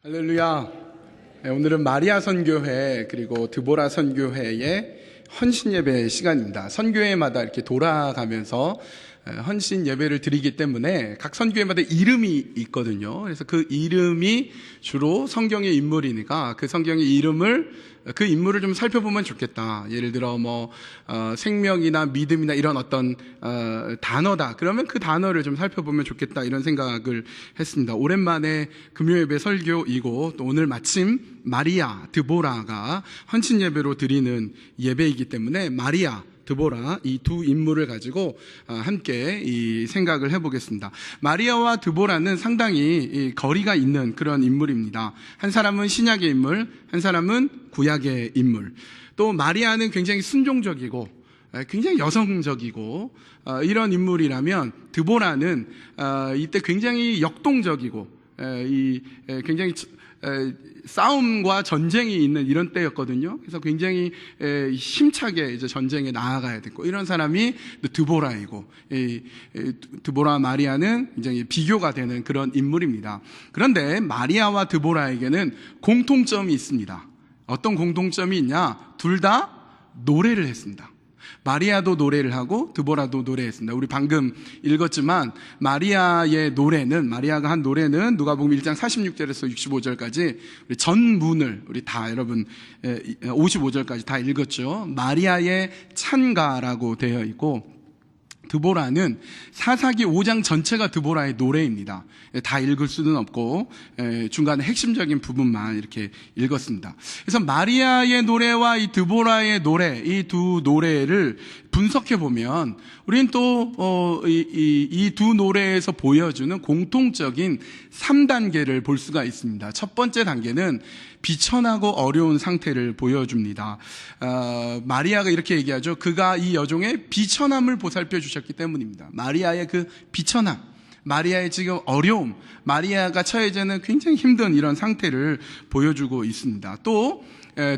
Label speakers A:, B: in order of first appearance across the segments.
A: 할렐루야. 오늘은 마리아 선교회 그리고 드보라 선교회의 헌신 예배 시간입니다. 선교회마다 이렇게 돌아가면서 헌신 예배를 드리기 때문에 각 선교회마다 이름이 있거든요. 그래서 그 이름이 주로 성경의 인물이니까 그 성경의 그 인물을 좀 살펴보면 좋겠다. 예를 들어 생명이나 믿음이나 이런 어떤 단어다. 그러면 그 단어를 좀 살펴보면 좋겠다. 이런 생각을 했습니다. 오랜만에 금요예배 설교이고 또 오늘 마침 마리아, 드보라가 헌신 예배로 드리는 예배이기 때문에 마리아, 드보라 이 두 인물을 가지고 함께 이 생각을 해보겠습니다. 마리아와 드보라는 상당히 거리가 있는 그런 인물입니다. 한 사람은 신약의 인물, 한 사람은 구약의 인물. 또 마리아는 굉장히 순종적이고 굉장히 여성적이고 이런 인물이라면 드보라는 이때 굉장히 역동적이고 굉장히 싸움과 전쟁이 있는 이런 때였거든요. 그래서 굉장히 힘차게 이제 전쟁에 나아가야 됐고 이런 사람이 드보라이고 드보라 마리아는 굉장히 비교가 되는 그런 인물입니다. 그런데 마리아와 드보라에게는 공통점이 있습니다. 어떤 공통점이 있냐? 둘 다 노래를 했습니다. 마리아도 노래를 하고 드보라도 노래했습니다. 우리 방금 읽었지만 마리아가 한 노래는 누가복음 1장 46절에서 65절까지 우리 전문을 우리 다 여러분 55절까지 다 읽었죠. 마리아의 찬가라고 되어 있고 드보라는 사사기 5장 전체가 드보라의 노래입니다. 다 읽을 수는 없고 중간에 핵심적인 부분만 이렇게 읽었습니다. 그래서 마리아의 노래와 이 드보라의 노래, 이 두 노래를 분석해 보면 우리는 또 이 두 노래에서 보여주는 공통적인 3단계를 볼 수가 있습니다. 첫 번째 단계는 비천하고 어려운 상태를 보여줍니다. 마리아가 이렇게 얘기하죠. 그가 이 여종의 비천함을 보살펴 주셨기 때문입니다. 마리아의 그 비천함, 마리아의 지금 어려움, 마리아가 처해지는 굉장히 힘든 이런 상태를 보여주고 있습니다. 또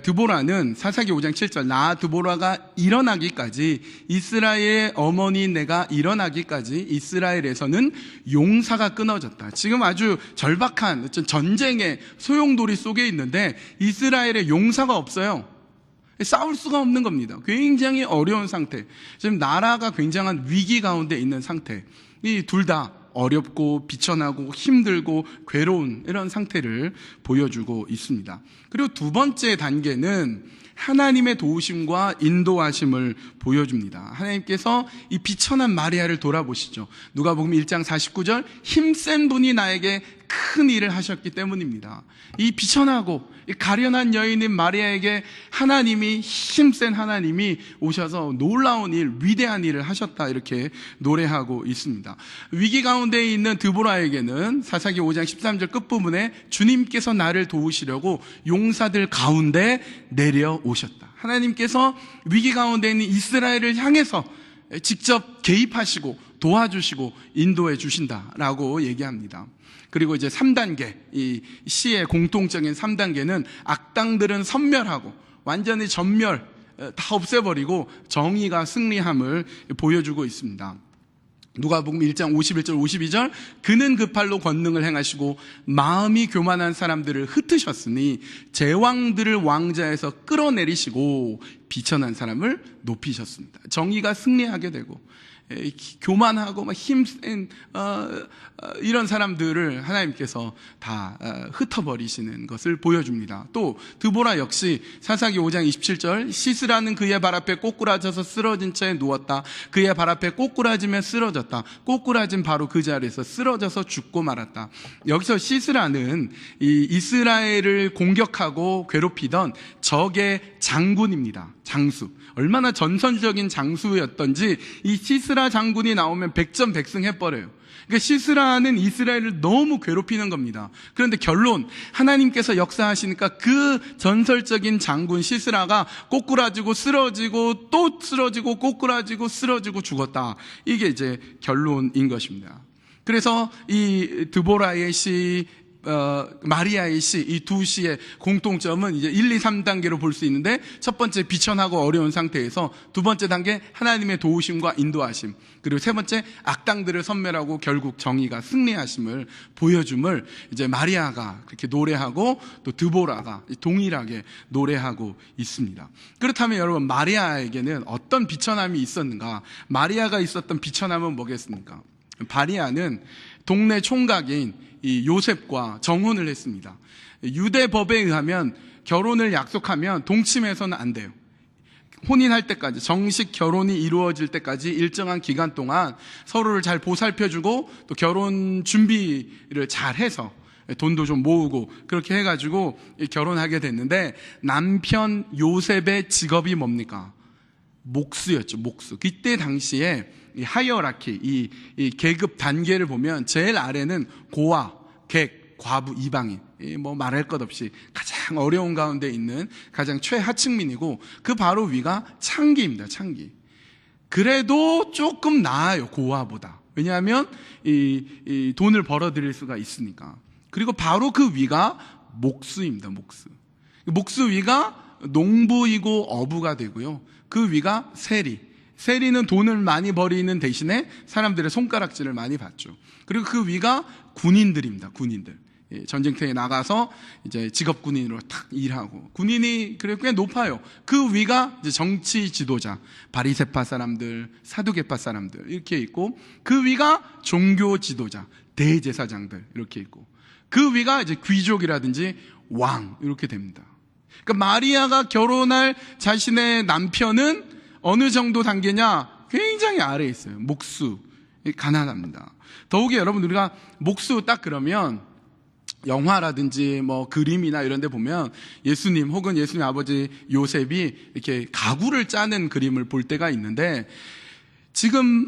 A: 드보라는 사사기 5장 7절 나 드보라가 일어나기까지 이스라엘의 어머니 내가 일어나기까지 이스라엘에서는 용사가 끊어졌다. 지금 아주 절박한 전쟁의 소용돌이 속에 있는데 이스라엘에 용사가 없어요. 싸울 수가 없는 겁니다. 굉장히 어려운 상태. 지금 나라가 굉장한 위기 가운데 있는 상태. 이 둘 다 어렵고 비천하고 힘들고 괴로운 이런 상태를 보여주고 있습니다. 그리고 두 번째 단계는 하나님의 도우심과 인도하심을 보여줍니다. 하나님께서 이 비천한 마리아를 돌아보시죠. 누가복음 1장 49절 힘센 분이 나에게 큰 일을 하셨기 때문입니다. 이 비천하고 이 가련한 여인인 마리아에게 힘센 하나님이 오셔서 놀라운 일, 위대한 일을 하셨다 이렇게 노래하고 있습니다. 위기 가운데 있는 드보라에게는 사사기 5장 13절 끝부분에 주님께서 나를 도우시려고 용사들 가운데 내려오셨다. 하나님께서 위기 가운데 있는 이스라엘을 향해서 직접 개입하시고 도와주시고 인도해 주신다라고 얘기합니다. 그리고 이제 3단계, 이 시의 공통적인 3단계는 악당들은 섬멸하고 완전히 전멸, 다 없애버리고 정의가 승리함을 보여주고 있습니다. 누가복음 1장 51절 52절 그는 그 팔로 권능을 행하시고 마음이 교만한 사람들을 흩으셨으니 제왕들을 왕자에서 끌어내리시고 비천한 사람을 높이셨습니다. 정의가 승리하게 되고 교만하고 막 힘센 이런 사람들을 하나님께서 다 흩어버리시는 것을 보여줍니다. 또 드보라 역시 사사기 5장 27절 시스라는 그의 발 앞에 꼬꾸라져서 쓰러진 채 누웠다. 그의 발 앞에 꼬꾸라지며 쓰러졌다. 꼬꾸라진 바로 그 자리에서 쓰러져서 죽고 말았다. 여기서 시스라는 이 이스라엘을 공격하고 괴롭히던 적의 장군입니다. 장수. 얼마나 전선적인 장수였던지 이 시스라 장군이 나오면 백전백승해버려요. 그러니까 시스라는 이스라엘을 너무 괴롭히는 겁니다. 그런데 결론 하나님께서 역사하시니까 그 전설적인 장군 시스라가 꼬꾸라지고 쓰러지고 또 쓰러지고 꼬꾸라지고 쓰러지고 죽었다. 이게 이제 결론인 것입니다. 그래서 이 드보라의 시, 마리아의 시, 이 두 시의 공통점은 이제 1, 2, 3단계로 볼 수 있는데, 첫 번째 비천하고 어려운 상태에서, 두 번째 단계 하나님의 도우심과 인도하심, 그리고 세 번째 악당들을 섬멸하고 결국 정의가 승리하심을 보여줌을 이제 마리아가 그렇게 노래하고 또 드보라가 동일하게 노래하고 있습니다. 그렇다면 여러분, 마리아에게는 어떤 비천함이 있었는가? 마리아가 있었던 비천함은 뭐겠습니까? 마리아는 동네 총각인 이 요셉과 정혼을 했습니다. 유대법에 의하면 결혼을 약속하면 동침해서는 안 돼요. 혼인할 때까지, 정식 결혼이 이루어질 때까지 일정한 기간 동안 서로를 잘 보살펴주고 또 결혼 준비를 잘 해서 돈도 좀 모으고 그렇게 해가지고 결혼하게 됐는데, 남편 요셉의 직업이 뭡니까? 목수였죠. 목수. 그때 당시에 이 하이어라키, 이 계급 단계를 보면 제일 아래는 고아, 객, 과부, 이방인, 뭐 말할 것 없이 가장 어려운 가운데 있는 가장 최하층민이고, 그 바로 위가 창기입니다. 창기. 그래도 조금 나아요, 고아보다. 왜냐하면 이 돈을 벌어들일 수가 있으니까. 그리고 바로 그 위가 목수입니다. 목수. 목수 위가 농부이고 어부가 되고요. 그 위가 세리. 세리는 돈을 많이 벌이는 대신에 사람들의 손가락질을 많이 받죠. 그리고 그 위가 군인들입니다. 군인들. 전쟁터에 나가서 이제 직업 군인으로 탁 일하고, 군인이 그래 꽤 높아요. 그 위가 이제 정치 지도자, 바리새파 사람들, 사두개파 사람들 이렇게 있고, 그 위가 종교 지도자, 대제사장들 이렇게 있고, 그 위가 이제 귀족이라든지 왕 이렇게 됩니다. 그러니까 마리아가 결혼할 자신의 남편은 어느 정도 단계냐? 굉장히 아래에 있어요. 목수. 가난합니다. 더욱이 여러분, 우리가 목수 딱 그러면 영화라든지 뭐 그림이나 이런 데 보면 예수님 혹은 예수님 아버지 요셉이 이렇게 가구를 짜는 그림을 볼 때가 있는데, 지금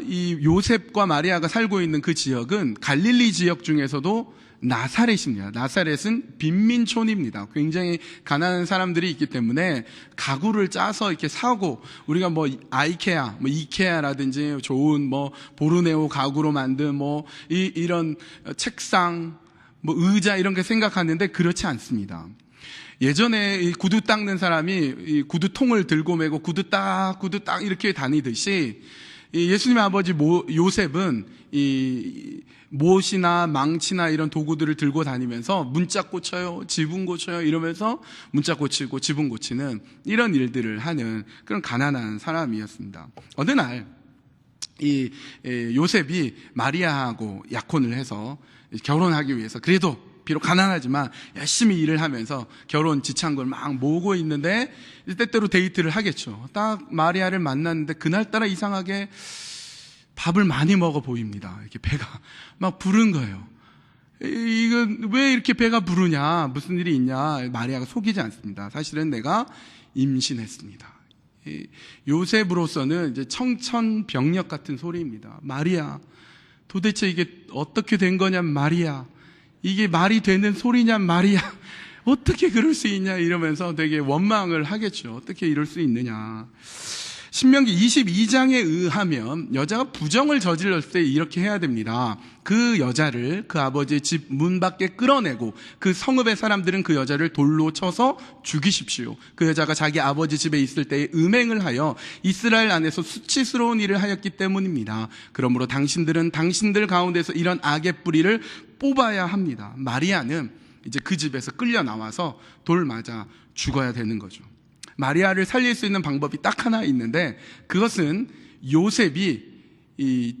A: 이 요셉과 마리아가 살고 있는 그 지역은 갈릴리 지역 중에서도 나사렛입니다. 나사렛은 빈민촌입니다. 굉장히 가난한 사람들이 있기 때문에 가구를 짜서 이렇게 사고, 우리가 뭐 아이케아, 뭐 이케아라든지 좋은 뭐 보르네오 가구로 만든 뭐 이런 책상, 뭐 의자 이런 게 생각하는데 그렇지 않습니다. 예전에 이 구두 닦는 사람이 이 구두통을 들고 메고 구두 딱 이렇게 다니듯이, 이 예수님의 아버지 요셉은 이 못이나 망치나 이런 도구들을 들고 다니면서 문짝 고쳐요, 지붕 고쳐요 이러면서 문짝 고치고 지붕 고치는 이런 일들을 하는 그런 가난한 사람이었습니다. 어느 날 이 요셉이 마리아하고 약혼을 해서 결혼하기 위해서, 그래도 비록 가난하지만 열심히 일을 하면서 결혼 지참금을 막 모으고 있는데, 때때로 데이트를 하겠죠. 딱 마리아를 만났는데 그날따라 이상하게 밥을 많이 먹어 보입니다. 이렇게 배가 막 부른 거예요. 이건 왜 이렇게 배가 부르냐, 무슨 일이 있냐? 마리아가 속이지 않습니다. 사실은 내가 임신했습니다. 요셉으로서는 이제 청천벽력 같은 소리입니다. 마리아, 도대체 이게 어떻게 된 거냐 마리아, 이게 말이 되는 소리냐 마리아, 어떻게 그럴 수 있냐 이러면서 되게 원망을 하겠죠. 어떻게 이럴 수 있느냐. 신명기 22장에 의하면 여자가 부정을 저질렀을 때 이렇게 해야 됩니다. 그 여자를 그 아버지의 집 문 밖에 끌어내고, 그 성읍의 사람들은 그 여자를 돌로 쳐서 죽이십시오. 그 여자가 자기 아버지 집에 있을 때에 음행을 하여 이스라엘 안에서 수치스러운 일을 하였기 때문입니다. 그러므로 당신들은 당신들 가운데서 이런 악의 뿌리를 뽑아야 합니다. 마리아는 이제 그 집에서 끌려 나와서 돌 맞아 죽어야 되는 거죠. 마리아를 살릴 수 있는 방법이 딱 하나 있는데, 그것은 요셉이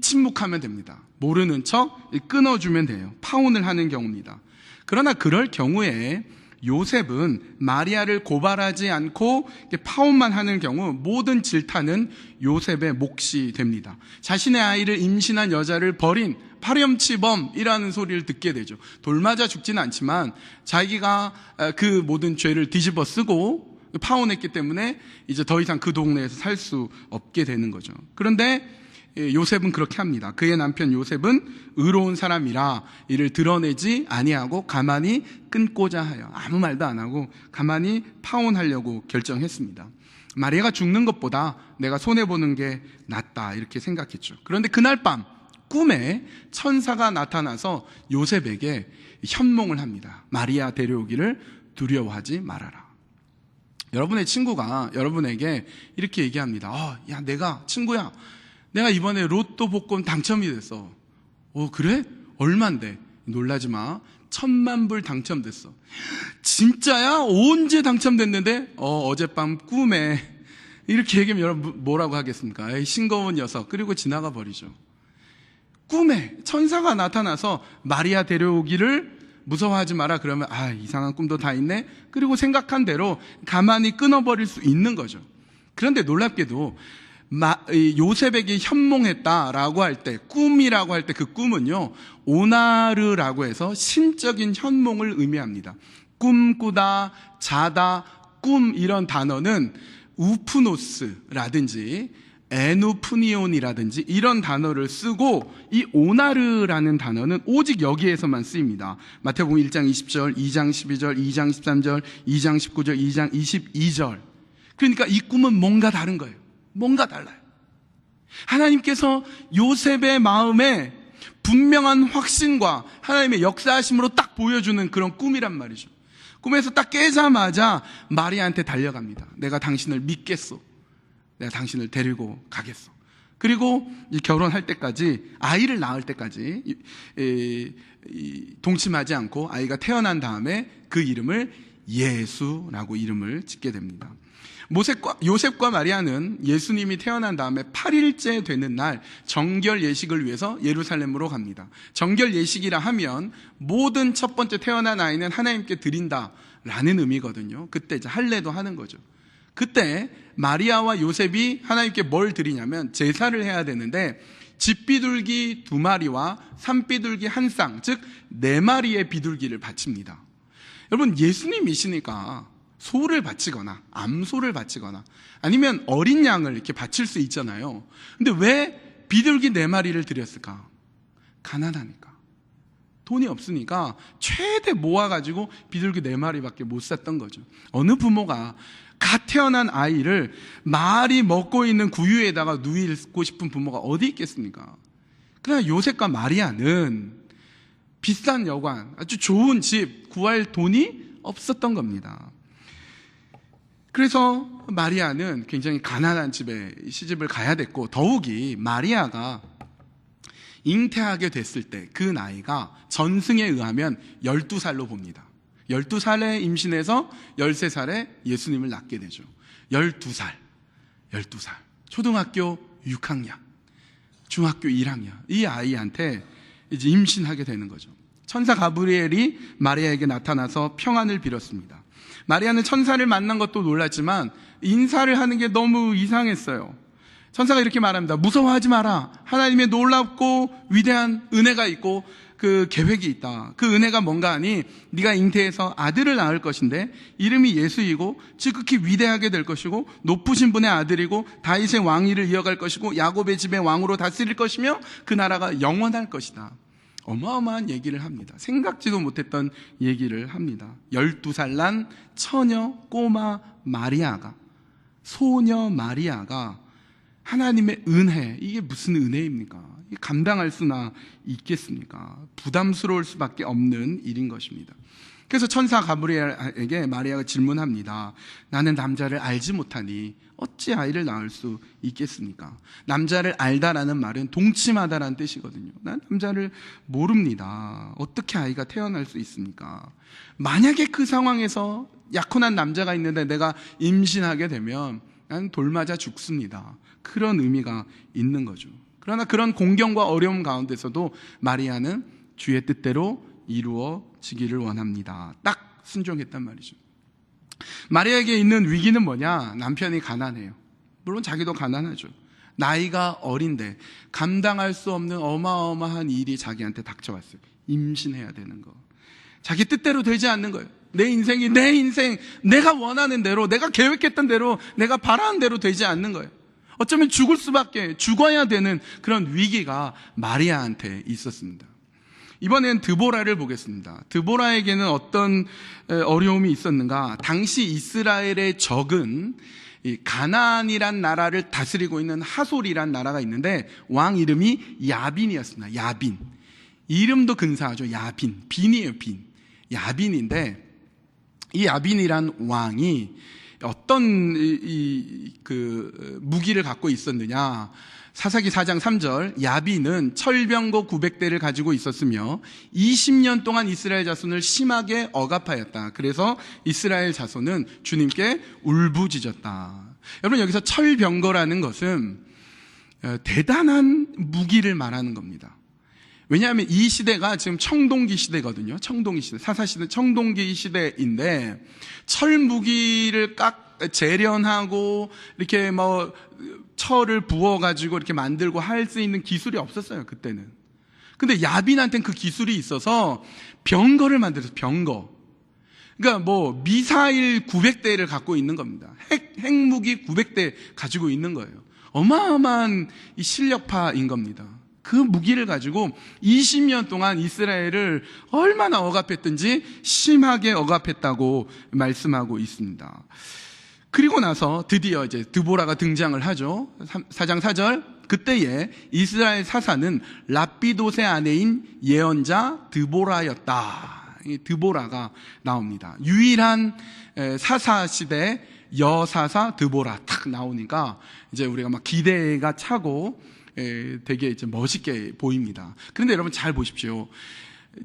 A: 침묵하면 됩니다. 모르는 척 끊어주면 돼요. 파혼을 하는 경우입니다. 그러나 그럴 경우에 요셉은 마리아를 고발하지 않고 파혼만 하는 경우 모든 질타는 요셉의 몫이 됩니다. 자신의 아이를 임신한 여자를 버린 파렴치범이라는 소리를 듣게 되죠. 돌맞아 죽지는 않지만 자기가 그 모든 죄를 뒤집어 쓰고 파혼했기 때문에 이제 더 이상 그 동네에서 살 수 없게 되는 거죠. 그런데 요셉은 그렇게 합니다. 그의 남편 요셉은 의로운 사람이라 이를 드러내지 아니하고 가만히 끊고자 하여, 아무 말도 안 하고 가만히 파혼하려고 결정했습니다. 마리아가 죽는 것보다 내가 손해보는 게 낫다 이렇게 생각했죠. 그런데 그날 밤 꿈에 천사가 나타나서 요셉에게 현몽을 합니다. 마리아 데려오기를 두려워하지 말아라. 여러분의 친구가 여러분에게 이렇게 얘기합니다. 야, 친구야, 내가 이번에 로또 복권 당첨이 됐어. 그래? 얼만데? 놀라지 마. 1,000만 불 당첨됐어. 진짜야? 언제 당첨됐는데? 어젯밤 꿈에. 이렇게 얘기하면 여러분 뭐라고 하겠습니까? 에이, 싱거운 녀석. 그리고 지나가 버리죠. 꿈에 천사가 나타나서 마리아 데려오기를 무서워하지 마라 그러면 이상한 꿈도 다 있네. 그리고 생각한 대로 가만히 끊어버릴 수 있는 거죠. 그런데 놀랍게도 요셉에게 현몽했다라고 할 때, 꿈이라고 할 때 그 꿈은요, 오나르라고 해서 신적인 현몽을 의미합니다. 꿈꾸다, 자다, 꿈 이런 단어는 우프노스라든지 에누프니온이라든지 이런 단어를 쓰고, 이 오나르라는 단어는 오직 여기에서만 쓰입니다. 마태복음 1장 20절, 2장 12절, 2장 13절, 2장 19절, 2장 22절. 그러니까 이 꿈은 뭔가 다른 거예요. 뭔가 달라요. 하나님께서 요셉의 마음에 분명한 확신과 하나님의 역사하심으로 딱 보여주는 그런 꿈이란 말이죠. 꿈에서 딱 깨자마자 마리아한테 달려갑니다. 내가 당신을 믿겠소. 내가 당신을 데리고 가겠소. 그리고 결혼할 때까지, 아이를 낳을 때까지 동침하지 않고 아이가 태어난 다음에 그 이름을 예수라고 이름을 짓게 됩니다. 요셉과 마리아는 예수님이 태어난 다음에 8일째 되는 날 정결 예식을 위해서 예루살렘으로 갑니다. 정결 예식이라 하면 모든 첫 번째 태어난 아이는 하나님께 드린다라는 의미거든요. 그때 이제 할례도 하는 거죠. 그때 마리아와 요셉이 하나님께 뭘 드리냐면 제사를 해야 되는데, 집비둘기 2마리와 산비둘기 1쌍, 즉 4마리의 비둘기를 바칩니다. 여러분, 예수님이시니까 소를 바치거나 암소를 바치거나 아니면 어린 양을 이렇게 바칠 수 있잖아요. 근데 왜 비둘기 4마리를 드렸을까? 가난하니까. 돈이 없으니까 최대 모아가지고 비둘기 4마리밖에 못 샀던 거죠. 어느 부모가 갓 태어난 아이를 말이 먹고 있는 구유에다가 누이고 싶은 부모가 어디 있겠습니까? 그러나 요셉과 마리아는 비싼 여관, 아주 좋은 집 구할 돈이 없었던 겁니다. 그래서 마리아는 굉장히 가난한 집에 시집을 가야 됐고, 더욱이 마리아가 잉태하게 됐을 때 그 나이가 전승에 의하면 12살로 봅니다. 12살에 임신해서 13살에 예수님을 낳게 되죠. 12살. 초등학교 6학년, 중학교 1학년. 이 아이한테 이제 임신하게 되는 거죠. 천사 가브리엘이 마리아에게 나타나서 평안을 빌었습니다. 마리아는 천사를 만난 것도 놀랐지만 인사를 하는 게 너무 이상했어요. 천사가 이렇게 말합니다. 무서워하지 마라. 하나님의 놀랍고 위대한 은혜가 있고 그 계획이 있다. 그 은혜가 뭔가 하니 네가 잉태해서 아들을 낳을 것인데 이름이 예수이고 지극히 위대하게 될 것이고 높으신 분의 아들이고 다윗의 왕위를 이어갈 것이고 야곱의 집의 왕으로 다스릴 것이며 그 나라가 영원할 것이다. 어마어마한 얘기를 합니다. 생각지도 못했던 얘기를 합니다. 12살 난 처녀 꼬마 마리아가, 소녀 마리아가 하나님의 은혜, 이게 무슨 은혜입니까? 감당할 수나 있겠습니까? 부담스러울 수밖에 없는 일인 것입니다. 그래서 천사 가브리엘에게 마리아가 질문합니다. 나는 남자를 알지 못하니 어찌 아이를 낳을 수 있겠습니까? 남자를 알다라는 말은 동침하다라는 뜻이거든요. 난 남자를 모릅니다. 어떻게 아이가 태어날 수 있습니까? 만약에 그 상황에서 약혼한 남자가 있는데 내가 임신하게 되면 난 돌맞아 죽습니다. 그런 의미가 있는 거죠. 그러나 그런 공경과 어려움 가운데서도 마리아는 주의 뜻대로 이루어지기를 원합니다. 딱 순종했단 말이죠. 마리아에게 있는 위기는 뭐냐? 남편이 가난해요. 물론 자기도 가난하죠. 나이가 어린데 감당할 수 없는 어마어마한 일이 자기한테 닥쳐왔어요. 임신해야 되는 거. 자기 뜻대로 되지 않는 거예요. 내 인생이 내 인생, 내가 원하는 대로, 내가 계획했던 대로, 내가 바라는 대로 되지 않는 거예요. 어쩌면 죽어야 되는 그런 위기가 마리아한테 있었습니다. 이번엔 드보라를 보겠습니다. 드보라에게는 어떤 어려움이 있었는가? 당시 이스라엘의 적은 이 가나안이란 나라를 다스리고 있는 하솔이란 나라가 있는데 왕 이름이 야빈이었습니다. 야빈. 이름도 근사하죠. 야빈. 빈이에요, 빈. 야빈인데, 이 야빈이란 왕이 어떤 무기를 갖고 있었느냐. 사사기 4장 3절, 야빈은 철병거 900대를 가지고 있었으며 20년 동안 이스라엘 자손을 심하게 억압하였다. 그래서 이스라엘 자손은 주님께 울부짖었다. 여러분, 여기서 철병거라는 것은 대단한 무기를 말하는 겁니다. 왜냐하면 이 시대가 지금 청동기 시대거든요. 청동기 시대, 사사시대 청동기 시대인데, 철무기를 재련하고 이렇게 철을 부어가지고 이렇게 만들고 할 수 있는 기술이 없었어요, 그때는. 근데 야빈한테는 그 기술이 있어서 병거를 만들었어요, 병거. 그러니까 미사일 900대를 갖고 있는 겁니다. 핵무기 900대 가지고 있는 거예요. 어마어마한 이 실력파인 겁니다. 그 무기를 가지고 20년 동안 이스라엘을 얼마나 억압했든지 심하게 억압했다고 말씀하고 있습니다. 그리고 나서 드디어 이제 드보라가 등장을 하죠. 4장 4절, 그때에 이스라엘 사사는 랍비돗의 아내인 예언자 드보라였다. 이 드보라가 나옵니다. 유일한 사사 시대 여사사 드보라 탁 나오니까 이제 우리가 막 기대가 차고 되게 이제 멋있게 보입니다. 그런데 여러분 잘 보십시오.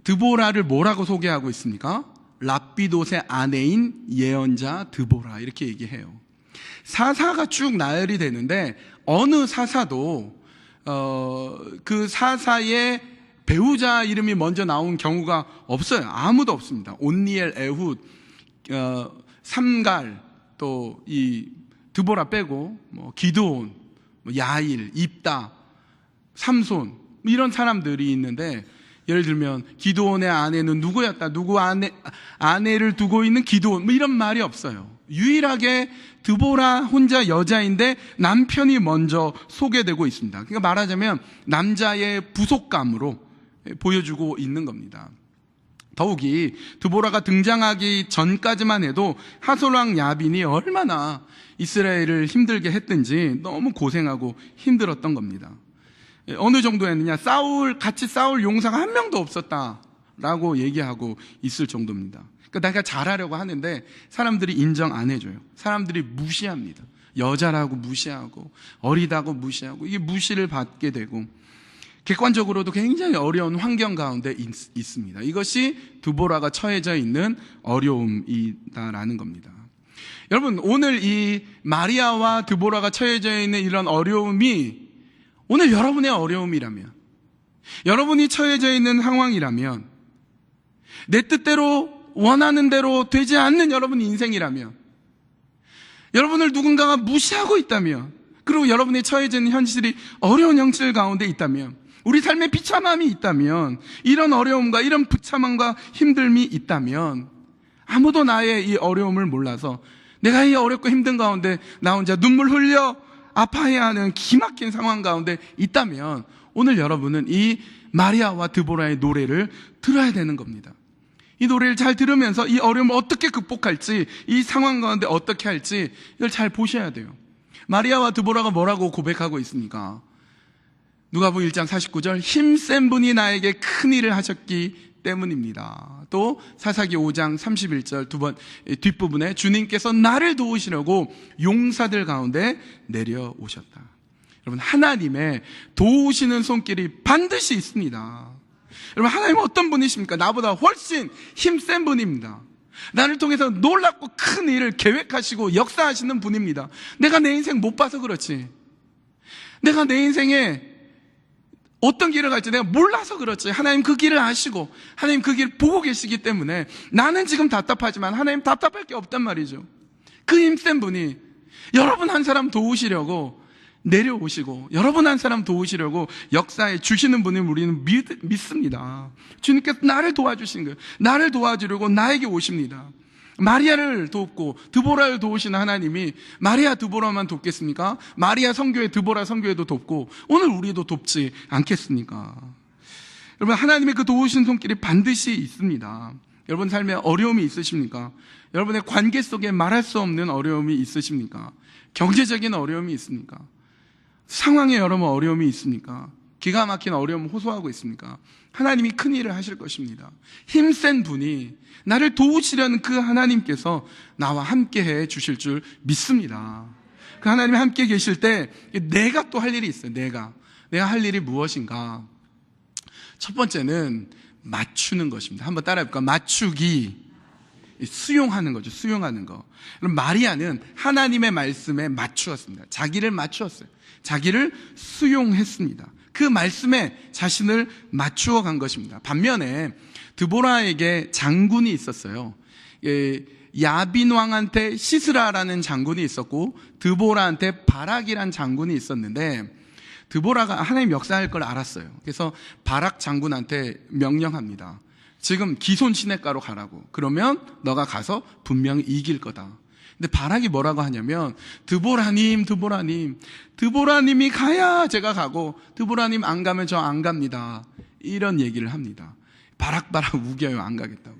A: 드보라를 뭐라고 소개하고 있습니까? 랍비돗의 아내인 예언자 드보라, 이렇게 얘기해요. 사사가 쭉 나열이 되는데 어느 사사도 그 사사의 배우자 이름이 먼저 나온 경우가 없어요. 아무도 없습니다. 온니엘, 에훗, 삼갈, 또 이 드보라 빼고 기드온, 야일, 입다, 삼손, 이런 사람들이 있는데, 예를 들면 기드온의 아내는 누구였다, 누구 아내를 두고 있는 기드온, 이런 말이 없어요. 유일하게 드보라 혼자 여자인데 남편이 먼저 소개되고 있습니다. 그러니까 말하자면 남자의 부속감으로 보여주고 있는 겁니다. 더욱이 드보라가 등장하기 전까지만 해도 하솔왕 야빈이 얼마나 이스라엘을 힘들게 했든지 너무 고생하고 힘들었던 겁니다. 어느 정도였느냐, 같이 싸울 용사가 한 명도 없었다라고 얘기하고 있을 정도입니다. 그러니까 내가 잘하려고 하는데 사람들이 인정 안 해줘요. 사람들이 무시합니다. 여자라고 무시하고 어리다고 무시하고, 이게 무시를 받게 되고 객관적으로도 굉장히 어려운 환경 가운데 있습니다. 이것이 드보라가 처해져 있는 어려움이다라는 겁니다. 여러분, 오늘 이 마리아와 드보라가 처해져 있는 이런 어려움이 오늘 여러분의 어려움이라면, 여러분이 처해져 있는 상황이라면, 내 뜻대로 원하는 대로 되지 않는 여러분 인생이라면, 여러분을 누군가가 무시하고 있다면, 그리고 여러분이 처해져 있는 현실이 어려운 현실 가운데 있다면, 우리 삶에 비참함이 있다면, 이런 어려움과 이런 비참함과 힘듦이 있다면, 아무도 나의 이 어려움을 몰라서 내가 이 어렵고 힘든 가운데 나 혼자 눈물 흘려 아파해야 하는 기막힌 상황 가운데 있다면, 오늘 여러분은 이 마리아와 드보라의 노래를 들어야 되는 겁니다. 이 노래를 잘 들으면서 이 어려움을 어떻게 극복할지, 이 상황 가운데 어떻게 할지 이걸 잘 보셔야 돼요. 마리아와 드보라가 뭐라고 고백하고 있습니까? 누가복음 1장 49절, 힘센 분이 나에게 큰 일을 하셨기 때문입니다. 또 사사기 5장 31절 뒷부분에 주님께서 나를 도우시려고 용사들 가운데 내려오셨다. 여러분, 하나님의 도우시는 손길이 반드시 있습니다. 여러분, 하나님은 어떤 분이십니까? 나보다 훨씬 힘센 분입니다. 나를 통해서 놀랍고 큰 일을 계획하시고 역사하시는 분입니다. 내가 내 인생 못 봐서 그렇지, 내가 내 인생에 어떤 길을 갈지 내가 몰라서 그렇지, 하나님 그 길을 아시고 하나님 그 길 보고 계시기 때문에 나는 지금 답답하지만 하나님 답답할 게 없단 말이죠. 그 힘센 분이 여러분 한 사람 도우시려고 내려오시고, 여러분 한 사람 도우시려고 역사에 주시는 분을 우리는 믿습니다. 주님께서 나를 도와주신 거예요. 나를 도와주려고 나에게 오십니다. 마리아를 돕고 드보라를 도우시는 하나님이 마리아 드보라만 돕겠습니까? 마리아 선교회 드보라 선교회도 돕고 오늘 우리도 돕지 않겠습니까? 여러분, 하나님의 그 도우신 손길이 반드시 있습니다. 여러분 삶에 어려움이 있으십니까? 여러분의 관계 속에 말할 수 없는 어려움이 있으십니까? 경제적인 어려움이 있습니까? 상황에 여러분 어려움이 있습니까? 기가 막힌 어려움을 호소하고 있습니까? 하나님이 큰 일을 하실 것입니다. 힘센 분이 나를 도우시려는 그 하나님께서 나와 함께 해 주실 줄 믿습니다. 그 하나님이 함께 계실 때 내가 또 할 일이 있어요. 내가 할 일이 무엇인가? 첫 번째는 맞추는 것입니다. 한번 따라해볼까요? 맞추기. 수용하는 거죠. 수용하는 거. 그럼 마리아는 하나님의 말씀에 맞추었습니다. 자기를 맞추었어요. 자기를 수용했습니다. 그 말씀에 자신을 맞추어 간 것입니다. 반면에 드보라에게 장군이 있었어요. 야빈 왕한테 시스라라는 장군이 있었고 드보라한테 바락이라는 장군이 있었는데 드보라가 하나님 역사할 걸 알았어요. 그래서 바락 장군한테 명령합니다. 지금 기손 시냇가로 가라고. 그러면 너가 가서 분명히 이길 거다. 근데 바락이 뭐라고 하냐면 드보라님이 가야 제가 가고 드보라님 안 가면 저 안 갑니다. 이런 얘기를 합니다. 바락 우겨요. 안 가겠다고.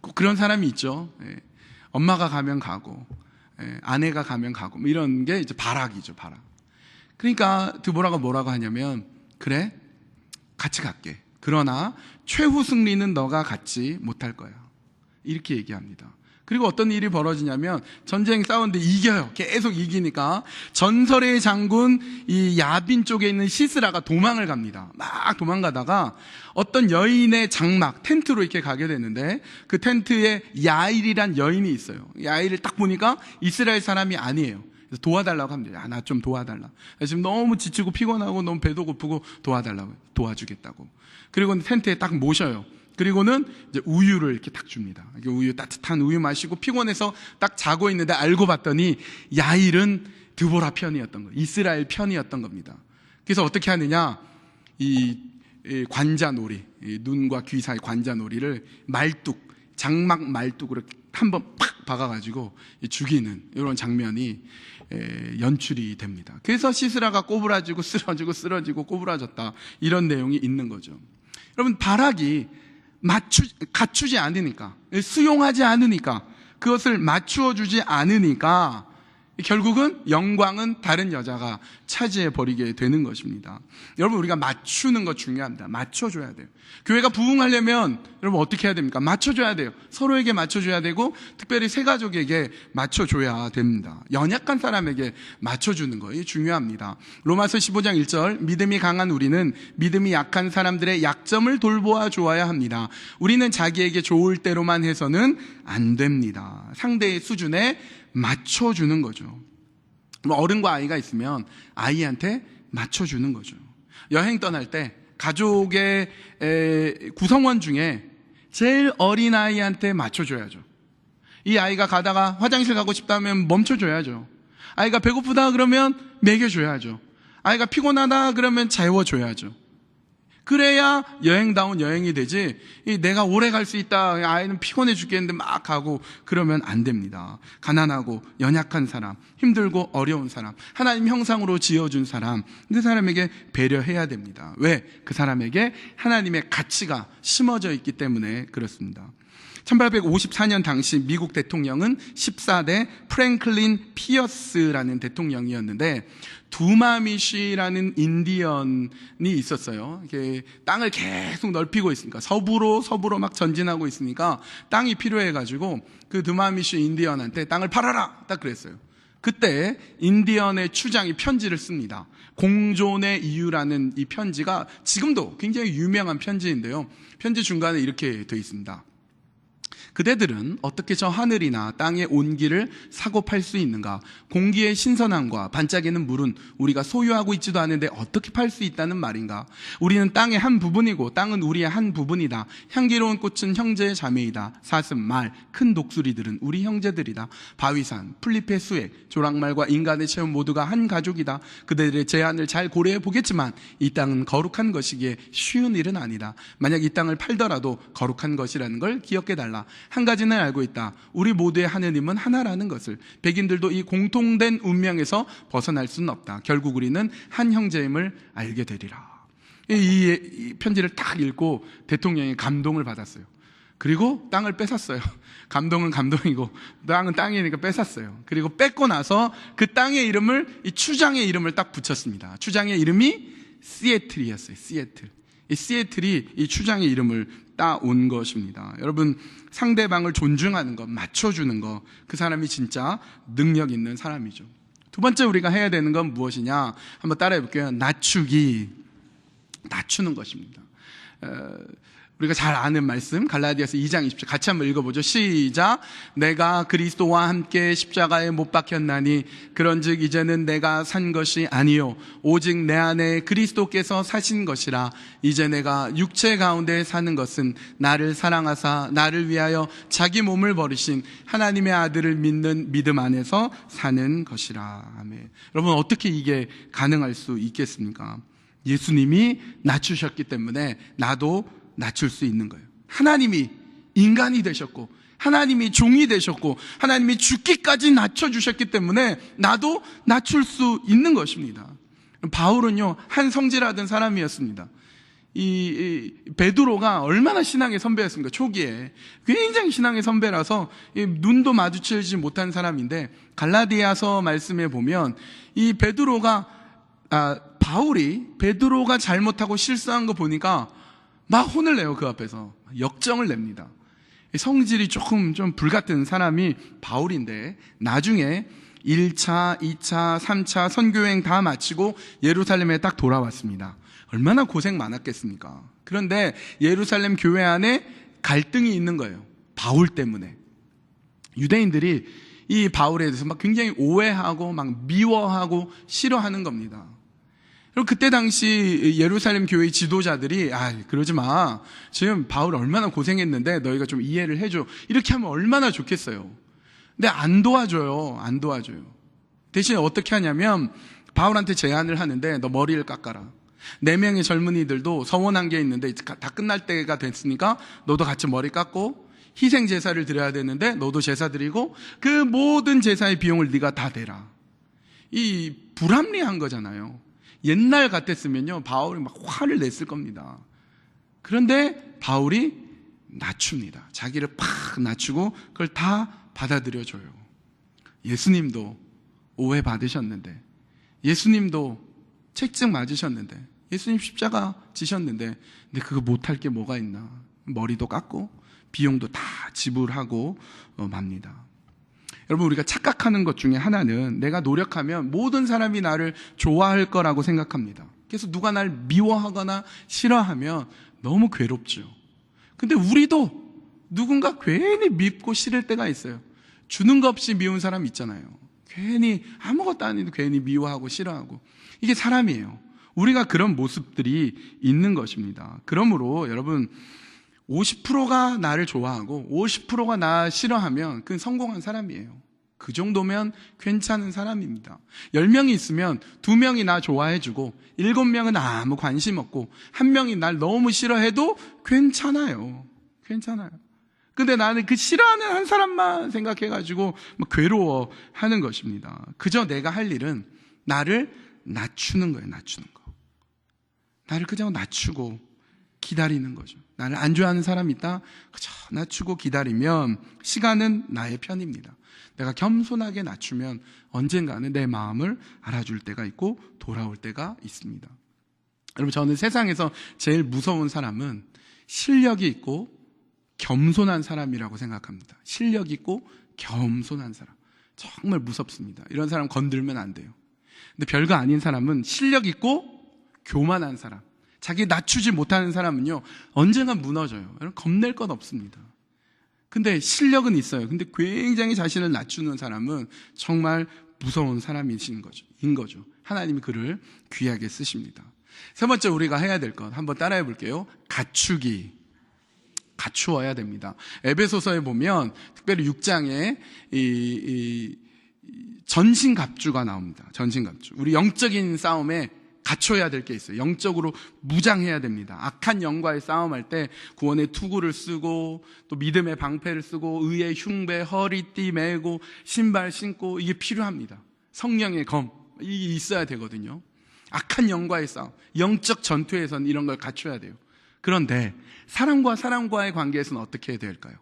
A: 꼭 그런 사람이 있죠. 엄마가 가면 가고 아내가 가면 가고 뭐 이런 게 이제 바락이죠. 바락. 그러니까 드보라가 뭐라고 하냐면 그래 같이 갈게. 그러나 최후 승리는 너가 갖지 못할 거야. 이렇게 얘기합니다. 그리고 어떤 일이 벌어지냐면 전쟁 싸우는데 이겨요. 계속 이기니까 전설의 장군 이 야빈 쪽에 있는 시스라가 도망을 갑니다. 막 도망가다가 어떤 여인의 장막 텐트로 이렇게 가게 되는데 그 텐트에 야일이란 여인이 있어요. 야일을 딱 보니까 이스라엘 사람이 아니에요. 그래서 도와달라고 합니다. 나 좀 도와달라. 지금 너무 지치고 피곤하고 너무 배도 고프고 도와달라고. 도와주겠다고. 그리고 텐트에 딱 모셔요. 그리고는 이제 우유를 이렇게 딱 줍니다. 우유, 따뜻한 우유 마시고 피곤해서 딱 자고 있는데 알고 봤더니 야일은 드보라 편이었던 거예요. 이스라엘 편이었던 겁니다. 그래서 어떻게 하느냐? 이 관자놀이, 눈과 귀 사이 관자놀이를 장막 말뚝으로 한번 팍 박아가지고 죽이는 이런 장면이 연출이 됩니다. 그래서 시스라가 꼬부라지고 쓰러지고 꼬부라졌다. 이런 내용이 있는 거죠. 여러분, 바락이 갖추지 않으니까, 수용하지 않으니까, 그것을 맞추어 주지 않으니까 결국은 영광은 다른 여자가 차지해 버리게 되는 것입니다. 여러분, 우리가 맞추는 거 중요합니다. 맞춰줘야 돼요. 교회가 부흥하려면 여러분 어떻게 해야 됩니까? 맞춰줘야 돼요. 서로에게 맞춰줘야 되고 특별히 새 가족에게 맞춰줘야 됩니다. 연약한 사람에게 맞춰주는 거, 이게 중요합니다. 로마서 15장 1절, 믿음이 강한 우리는 믿음이 약한 사람들의 약점을 돌보아 주어야 합니다. 우리는 자기에게 좋을 대로만 해서는 안 됩니다. 상대의 수준에 맞춰주는 거죠. 어른과 아이가 있으면 아이한테 맞춰주는 거죠. 여행 떠날 때 가족의 구성원 중에 제일 어린 아이한테 맞춰줘야죠. 이 아이가 가다가 화장실 가고 싶다면 멈춰줘야죠. 아이가 배고프다 그러면 먹여줘야죠. 아이가 피곤하다 그러면 재워줘야죠. 그래야 여행다운 여행이 되지, 내가 오래 갈 수 있다, 아이는 피곤해 죽겠는데 막 가고 그러면 안 됩니다. 가난하고 연약한 사람, 힘들고 어려운 사람, 하나님 형상으로 지어준 사람, 그 사람에게 배려해야 됩니다. 왜? 그 사람에게 하나님의 가치가 심어져 있기 때문에 그렇습니다. 1854년 당시 미국 대통령은 14대 프랭클린 피어스라는 대통령이었는데 두마미시라는 인디언이 있었어요. 이게 땅을 계속 넓히고 있으니까 서부로 막 전진하고 있으니까 땅이 필요해가지고 그 두마미시 인디언한테 땅을 팔아라 딱 그랬어요. 그때 인디언의 추장이 편지를 씁니다. 공존의 이유라는 이 편지가 지금도 굉장히 유명한 편지인데요. 편지 중간에 이렇게 돼 있습니다. 그대들은 어떻게 저 하늘이나 땅의 온기를 사고 팔 수 있는가? 공기의 신선함과 반짝이는 물은 우리가 소유하고 있지도 않은데 어떻게 팔 수 있다는 말인가? 우리는 땅의 한 부분이고 땅은 우리의 한 부분이다. 향기로운 꽃은 형제의 자매이다. 사슴, 말, 큰 독수리들은 우리 형제들이다. 바위산, 풀잎의 수액, 조랑말과 인간의 체험 모두가 한 가족이다. 그들의 제안을 잘 고려해 보겠지만 이 땅은 거룩한 것이기에 쉬운 일은 아니다. 만약 이 땅을 팔더라도 거룩한 것이라는 걸 기억해달라. 한 가지는 알고 있다. 우리 모두의 하느님은 하나라는 것을. 백인들도 이 공통된 운명에서 벗어날 수는 없다. 결국 우리는 한 형제임을 알게 되리라. 이 편지를 딱 읽고 대통령이 감동을 받았어요. 그리고 땅을 뺏었어요. 감동은 감동이고 땅은 땅이니까 뺏었어요. 그리고 뺏고 나서 그 땅의 이름을, 이 추장의 이름을 딱 붙였습니다. 추장의 이름이 시애틀이었어요. 시애틀. 이 시애틀이 이 추장의 이름을 따온 것입니다. 여러분, 상대방을 존중하는 것, 맞춰주는 것, 그 사람이 진짜 능력 있는 사람이죠. 두 번째 우리가 해야 되는 건 무엇이냐? 한번 따라해 볼게요. 낮추는 것입니다. 우리가 잘 아는 말씀, 갈라디아서 2장 20절 같이 한번 읽어보죠. 시작. 내가 그리스도와 함께 십자가에 못 박혔나니 그런즉 이제는 내가 산 것이 아니요 오직 내 안에 그리스도께서 사신 것이라. 이제 내가 육체 가운데 사는 것은 나를 사랑하사 나를 위하여 자기 몸을 버리신 하나님의 아들을 믿는 믿음 안에서 사는 것이라. 아멘. 여러분, 어떻게 이게 가능할 수 있겠습니까? 예수님이 낮추셨기 때문에 나도 낮출 수 있는 거예요. 하나님이 인간이 되셨고 하나님이 종이 되셨고 하나님이 죽기까지 낮춰주셨기 때문에 나도 낮출 수 있는 것입니다. 바울은요, 한 성질하던 사람이었습니다. 이 베드로가 얼마나 신앙의 선배였습니까? 초기에 굉장히 신앙의 선배라서 눈도 마주치지 못한 사람인데, 갈라디아서 말씀에 보면 이 바울이 베드로가 잘못하고 실수한 거 보니까 막 혼을 내요. 그 앞에서 역정을 냅니다. 성질이 조금 좀 불같은 사람이 바울인데, 나중에 1차, 2차, 3차 선교여행 다 마치고 예루살렘에 딱 돌아왔습니다. 얼마나 고생 많았겠습니까? 그런데 예루살렘 교회 안에 갈등이 있는 거예요. 바울 때문에. 유대인들이 이 바울에 대해서 막 굉장히 오해하고 막 미워하고 싫어하는 겁니다. 그리고 그때 당시 예루살렘 교회 지도자들이 그러지 마. 지금 바울 얼마나 고생했는데 너희가 좀 이해를 해줘. 이렇게 하면 얼마나 좋겠어요. 근데 안 도와줘요. 대신 어떻게 하냐면 바울한테 제안을 하는데, 너 머리를 깎아라. 4명의 젊은이들도 서원한 게 있는데 다 끝날 때가 됐으니까 너도 같이 머리 깎고 희생 제사를 드려야 되는데 너도 제사 드리고 그 모든 제사의 비용을 네가 다 대라. 이 불합리한 거잖아요. 옛날 같았으면요, 바울이 막 화를 냈을 겁니다. 그런데 바울이 낮춥니다. 자기를 팍 낮추고 그걸 다 받아들여줘요. 예수님도 오해 받으셨는데, 예수님도 책증 맞으셨는데, 예수님 십자가 지셨는데, 근데 그거 못할 게 뭐가 있나? 머리도 깎고 비용도 다 지불하고 맙니다. 여러분, 우리가 착각하는 것 중에 하나는 내가 노력하면 모든 사람이 나를 좋아할 거라고 생각합니다. 그래서 누가 날 미워하거나 싫어하면 너무 괴롭죠. 근데 우리도 누군가 괜히 밉고 싫을 때가 있어요. 주는 거 없이 미운 사람 있잖아요. 괜히 아무것도 아닌데 괜히 미워하고 싫어하고. 이게 사람이에요. 우리가 그런 모습들이 있는 것입니다. 그러므로 여러분, 50%가 나를 좋아하고 50%가 나 싫어하면 그건 성공한 사람이에요. 그 정도면 괜찮은 사람입니다. 10명이 있으면 2명이 나 좋아해주고 7명은 아무 관심 없고 1명이 날 너무 싫어해도 괜찮아요. 근데 나는 그 싫어하는 한 사람만 생각해가지고 괴로워하는 것입니다. 그저 내가 할 일은 나를 낮추는 거예요. 나를 그냥 낮추고 기다리는 거죠. 나를 안 좋아하는 사람이 있다? 그저 낮추고 기다리면 시간은 나의 편입니다. 내가 겸손하게 낮추면 언젠가는 내 마음을 알아줄 때가 있고 돌아올 때가 있습니다. 여러분, 저는 세상에서 제일 무서운 사람은 실력이 있고 겸손한 사람이라고 생각합니다. 실력 있고 겸손한 사람. 정말 무섭습니다. 이런 사람 건들면 안 돼요. 근데 별거 아닌 사람은 실력 있고 교만한 사람, 자기 낮추지 못하는 사람은요, 언젠가 무너져요. 여러분, 겁낼 건 없습니다. 근데 실력은 있어요. 근데 굉장히 자신을 낮추는 사람은 정말 무서운 사람인 거죠. 하나님이 그를 귀하게 쓰십니다. 세 번째 우리가 해야 될 것 한번 따라해 볼게요. 갖추어야 됩니다. 에베소서에 보면 특별히 6장에 전신갑주가 나옵니다. 전신갑주. 우리 영적인 싸움에 갖춰야 될 게 있어요. 영적으로 무장해야 됩니다. 악한 영과의 싸움할 때 구원의 투구를 쓰고 또 믿음의 방패를 쓰고 의의 흉배, 허리띠 메고 신발 신고, 이게 필요합니다. 성령의 검, 이게 있어야 되거든요. 악한 영과의 싸움, 영적 전투에서는 이런 걸 갖춰야 돼요. 그런데 사람과 사람과의 관계에서는 어떻게 해야 될까요?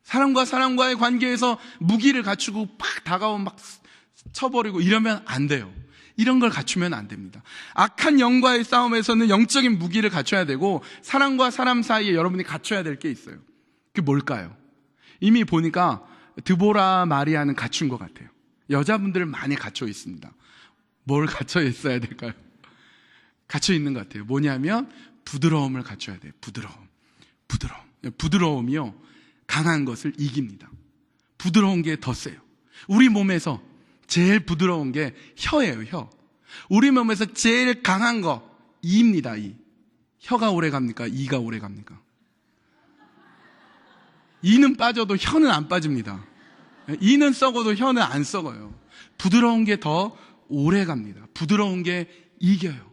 A: 사람과 사람과의 관계에서 무기를 갖추고 팍 다가오면 막 쳐버리고 이러면 안 돼요. 이런 걸 갖추면 안 됩니다. 악한 영과의 싸움에서는 영적인 무기를 갖춰야 되고 사람과 사람 사이에 여러분이 갖춰야 될 게 있어요. 그게 뭘까요? 이미 보니까 드보라 마리아는 갖춘 것 같아요. 여자분들 많이 갖춰 있습니다. 뭘 갖춰 있어야 될까요? 갖춰 있는 것 같아요. 뭐냐면 부드러움을 갖춰야 돼요. 부드러움이요, 강한 것을 이깁니다. 부드러운 게 더 세요. 우리 몸에서 제일 부드러운 게 혀예요. 혀. 우리 몸에서 제일 강한 거 이입니다. 이. 혀가 오래 갑니까? 이가 오래 갑니까? 이는 빠져도 혀는 안 빠집니다. 이는 썩어도 혀는 안 썩어요. 부드러운 게 더 오래 갑니다. 부드러운 게 이겨요.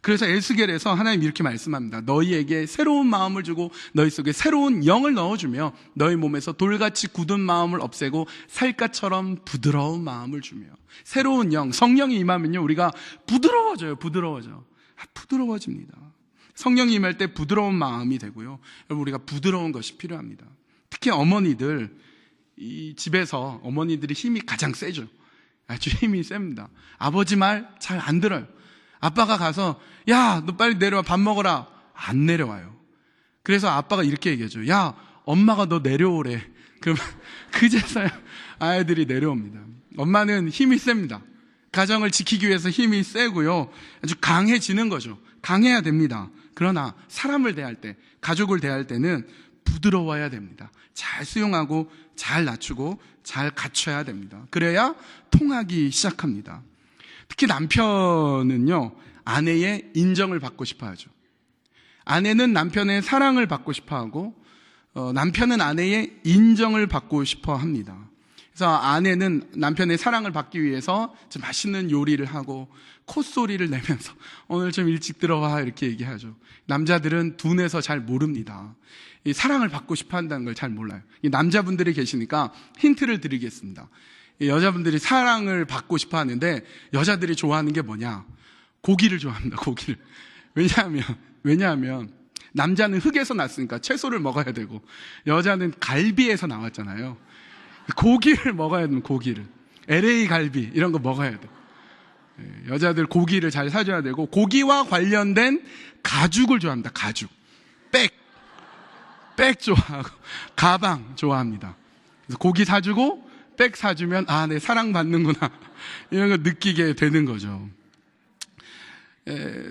A: 그래서 에스겔에서 하나님 이렇게 말씀합니다. 너희에게 새로운 마음을 주고 너희 속에 새로운 영을 넣어주며 너희 몸에서 돌같이 굳은 마음을 없애고 살갗처럼 부드러운 마음을 주며. 새로운 영, 성령이 임하면요, 우리가 부드러워집니다. 성령이 임할 때 부드러운 마음이 되고요, 여러분, 우리가 부드러운 것이 필요합니다. 특히 어머니들, 이 집에서 어머니들이 힘이 가장 세죠. 아주 힘이 셉니다. 아버지 말 잘 안 들어요. 아빠가 가서 야, 너 빨리 내려와, 밥 먹어라. 안 내려와요. 그래서 아빠가 이렇게 얘기하죠. 야, 엄마가 너 내려오래. 그러면 그제서야 아이들이 내려옵니다. 엄마는 힘이 셉니다. 가정을 지키기 위해서 힘이 세고요, 아주 강해지는 거죠. 강해야 됩니다. 그러나 사람을 대할 때, 가족을 대할 때는 부드러워야 됩니다. 잘 수용하고 잘 낮추고 잘 갖춰야 됩니다. 그래야 통하기 시작합니다. 특히 남편은요, 아내의 인정을 받고 싶어 하죠. 아내는 남편의 사랑을 받고 싶어 하고, 남편은 아내의 인정을 받고 싶어 합니다. 그래서 아내는 남편의 사랑을 받기 위해서 좀 맛있는 요리를 하고 콧소리를 내면서 오늘 좀 일찍 들어와 이렇게 얘기하죠. 남자들은 둔해서 잘 모릅니다. 이 사랑을 받고 싶어 한다는 걸 잘 몰라요. 이 남자분들이 계시니까 힌트를 드리겠습니다. 여자분들이 사랑을 받고 싶어 하는데 여자들이 좋아하는 게 뭐냐? 고기를 좋아합니다. 고기를. 왜냐하면 남자는 흙에서 났으니까 채소를 먹어야 되고 여자는 갈비에서 나왔잖아요. 고기를 먹어야 되는, 고기를. LA 갈비 이런 거 먹어야 돼. 여자들 고기를 잘 사줘야 되고, 고기와 관련된 가죽을 좋아합니다. 가죽. 백 좋아하고 가방 좋아합니다. 그래서 고기 사주고 백 사주면 아, 내 사랑받는구나 이런 거 느끼게 되는 거죠.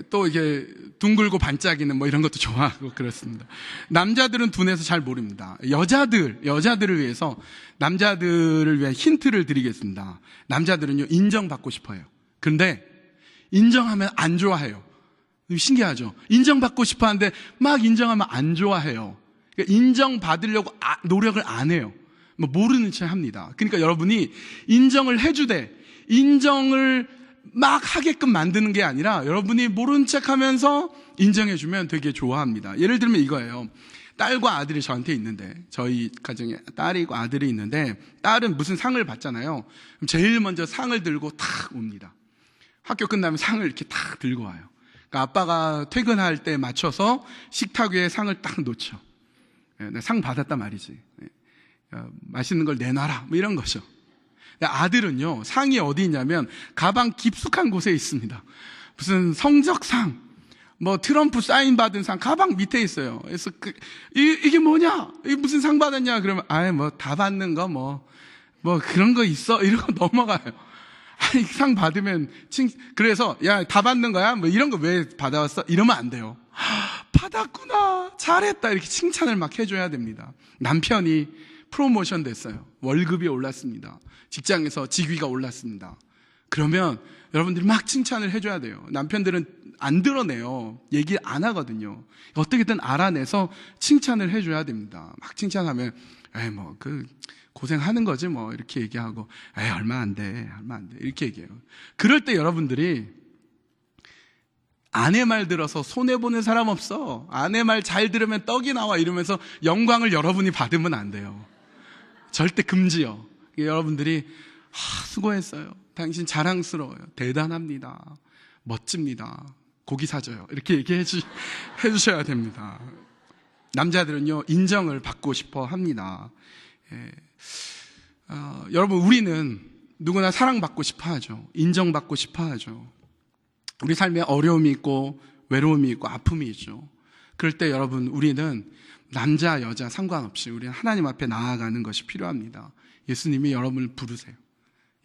A: 또 이게 둥글고 반짝이는 뭐 이런 것도 좋아하고 그렇습니다. 남자들은 둔해서 잘 모릅니다. 여자들을 위해서, 남자들을 위한 힌트를 드리겠습니다. 남자들은요, 인정받고 싶어요. 그런데 인정하면 안 좋아해요. 신기하죠? 인정받고 싶어 하는데 막 인정하면 안 좋아해요. 그러니까 인정받으려고 노력을 안 해요. 뭐 모르는 체 합니다. 그러니까 여러분이 인정을 해주되 인정을 막 하게끔 만드는 게 아니라 여러분이 모른 척 하면서 인정해주면 되게 좋아합니다. 예를 들면 이거예요. 딸과 아들이 저한테 있는데, 저희 가정에 딸이 있고 아들이 있는데, 딸은 무슨 상을 받잖아요. 그럼 제일 먼저 상을 들고 탁 옵니다. 학교 끝나면 상을 이렇게 탁 들고 와요. 그러니까 아빠가 퇴근할 때 맞춰서 식탁 위에 상을 딱 놓죠. 내 상 받았단 말이지. 맛있는 걸 내놔라. 뭐 이런 거죠. 아들은요, 상이 어디 있냐면 가방 깊숙한 곳에 있습니다. 무슨 성적상, 뭐 트럼프 사인 받은 상 가방 밑에 있어요. 그래서 이게 뭐냐? 이게 무슨 상 받았냐? 그러면 뭐 다 받는 거 뭐 그런 거 있어? 이러고 넘어가요. 아니, 상 받으면 그래서 야, 다 받는 거야? 뭐 이런 거 왜 받아왔어? 이러면 안 돼요. 받았구나, 잘했다, 이렇게 칭찬을 막 해줘야 됩니다. 남편이 프로모션 됐어요. 월급이 올랐습니다. 직장에서 직위가 올랐습니다. 그러면 여러분들이 막 칭찬을 해줘야 돼요. 남편들은 안 드러내요. 얘기 안 하거든요. 어떻게든 알아내서 칭찬을 해줘야 됩니다. 막 칭찬하면 뭐 고생하는 거지 뭐 이렇게 얘기하고 얼마 안 돼 이렇게 얘기해요. 그럴 때 여러분들이 아내 말 들어서 손해보는 사람 없어, 아내 말 잘 들으면 떡이 나와 이러면서 영광을 여러분이 받으면 안 돼요. 절대 금지요. 여러분들이 수고했어요, 당신 자랑스러워요, 대단합니다, 멋집니다, 고기 사줘요, 이렇게 얘기해 주셔야 됩니다. 남자들은요, 인정을 받고 싶어 합니다. 여러분, 우리는 누구나 사랑받고 싶어 하죠. 인정받고 싶어 하죠. 우리 삶에 어려움이 있고 외로움이 있고 아픔이 있죠. 그럴 때 여러분, 우리는 남자 여자 상관없이 우리는 하나님 앞에 나아가는 것이 필요합니다. 예수님이 여러분을 부르세요.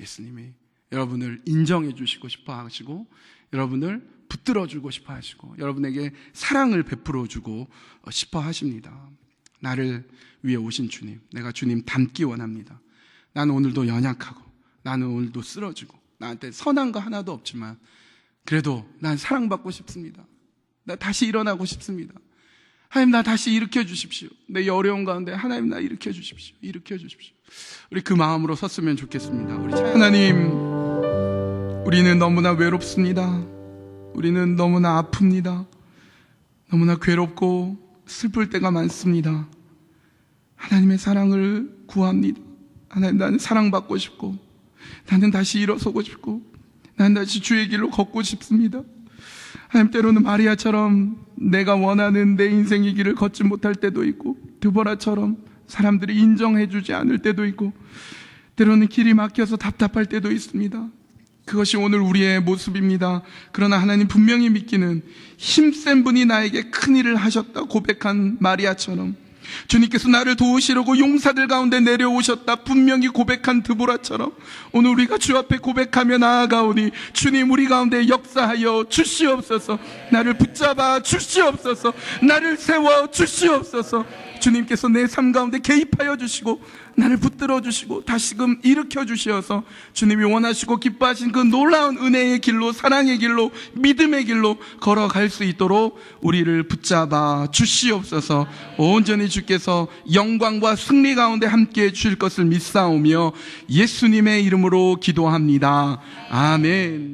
A: 예수님이 여러분을 인정해 주시고 싶어 하시고, 여러분을 붙들어 주고 싶어 하시고, 여러분에게 사랑을 베풀어 주고 싶어 하십니다. 나를 위해 오신 주님, 내가 주님 닮기 원합니다. 나는 오늘도 연약하고, 나는 오늘도 쓰러지고, 나한테 선한 거 하나도 없지만 그래도 난 사랑받고 싶습니다. 나 다시 일어나고 싶습니다. 하나님, 나 다시 일으켜 주십시오. 내 어려운 가운데 하나님, 나 일으켜 주십시오. 일으켜 주십시오. 우리 그 마음으로 섰으면 좋겠습니다. 우리 하나님, 우리는 너무나 외롭습니다. 우리는 너무나 아픕니다. 너무나 괴롭고 슬플 때가 많습니다. 하나님의 사랑을 구합니다. 하나님, 나는 사랑받고 싶고, 나는 다시 일어서고 싶고, 나는 다시 주의 길로 걷고 싶습니다. 하나님, 때로는 마리아처럼 내가 원하는 내 인생의 길을 걷지 못할 때도 있고, 드보라처럼 사람들이 인정해 주지 않을 때도 있고, 때로는 길이 막혀서 답답할 때도 있습니다. 그것이 오늘 우리의 모습입니다. 그러나 하나님 분명히 믿기는, 힘센 분이 나에게 큰 일을 하셨다 고백한 마리아처럼, 주님께서 나를 도우시려고 용사들 가운데 내려오셨다 분명히 고백한 드보라처럼, 오늘 우리가 주 앞에 고백하며 나아가오니, 주님, 우리 가운데 역사하여 주시옵소서. 나를 붙잡아 주시옵소서. 나를 세워 주시옵소서. 주님께서 내 삶 가운데 개입하여 주시고, 나를 붙들어 주시고 다시금 일으켜 주시어서 주님이 원하시고 기뻐하신 그 놀라운 은혜의 길로, 사랑의 길로, 믿음의 길로 걸어갈 수 있도록 우리를 붙잡아 주시옵소서. 온전히 주께서 영광과 승리 가운데 함께해 주실 것을 믿사오며 예수님의 이름으로 기도합니다. 아멘.